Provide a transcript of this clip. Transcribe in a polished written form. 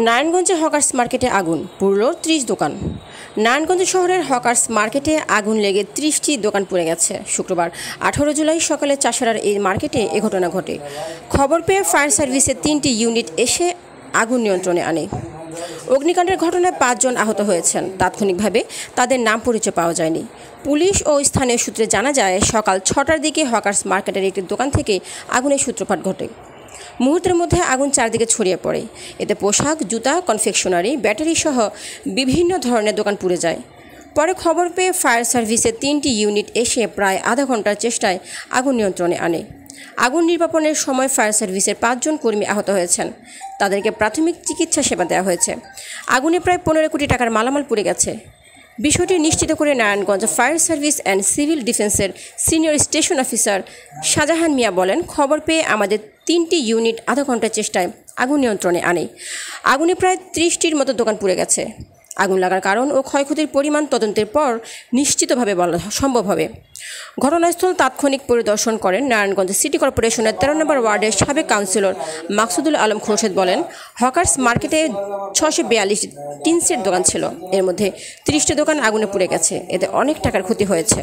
নারায়ণগঞ্জে হকার্স মার্কেটে আগুন, পুড়ল ৩০ দোকান। নারায়ণগঞ্জ শহরের হকার্স মার্কেটে আগুন লেগে ৩০টি দোকান পুড়ে গেছে। শুক্রবার ১৮ জুলাই সকালে চাষাড়ার এই মার্কেটে এ ঘটনা ঘটে। খবর পেয়ে ফায়ার সার্ভিসের ৩টি ইউনিট এসে আগুন নিয়ন্ত্রণে আনে। অগ্নিকাণ্ডের ঘটনায় ৫ জন আহত হয়েছেন। তাৎক্ষণিকভাবে তাদের নাম পরিচয় পাওয়া যায়নি। পুলিশ ও স্থানীয় সূত্রে জানা যায়, সকাল ৬টার দিকে হকার্স মার্কেটের একটি দোকান থেকে আগুনের সূত্রপাত ঘটে। মুহূর্তের মধ্যে আগুন চারদিকে ছড়িয়ে পড়ে। এতে পোশাক, জুতা, কনফেকশনারি, ব্যাটারি সহ বিভিন্ন ধরনের দোকান পুড়ে যায়। পরে খবর পেয়ে ফায়ার সার্ভিসের ৩টি ইউনিট এসে প্রায় আধা ঘন্টার চেষ্টায় আগুন নিয়ন্ত্রণে আনে। আগুন নির্বাপনের সময় ফায়ার সার্ভিসের ৫ জন কর্মী আহত হয়েছেন। তাদেরকে প্রাথমিক চিকিৎসা সেবা দেওয়া হয়েছে। আগুনে প্রায় ১৫ কোটি টাকার মালামাল পুড়ে গেছে। বিষয়টি নিশ্চিত করে Narayanganj fire service and civil ডিফেন্সের সিনিয়র স্টেশন অফিসার শাহজাহান মিয়া বলেন, খবর পেয়ে আমাদের 3টি ইউনিট আধা ঘন্টার চেষ্টায় আগুন নিয়ন্ত্রণে আনে। আগুনে প্রায় 30টির মতো দোকান পুড়ে গেছে। আগুন লাগার কারণ ও ক্ষয়ক্ষতির পরিমাণ তদন্তের পর নিশ্চিতভাবে বলা সম্ভব হবে। ঘটনাস্থল তাৎক্ষণিক পরিদর্শন করেন নারায়ণগঞ্জ সিটি কর্পোরেশনের 13 নম্বর ওয়ার্ডের সাবেক কাউন্সিলর মাকসুদুল আলম খোরশেদ। বলেন, হকার্স মার্কেটে 642 টিন সেট দোকান ছিল। এর মধ্যে 30টি দোকান আগুনে পুড়ে গেছে। এতে অনেক টাকার ক্ষতি হয়েছে।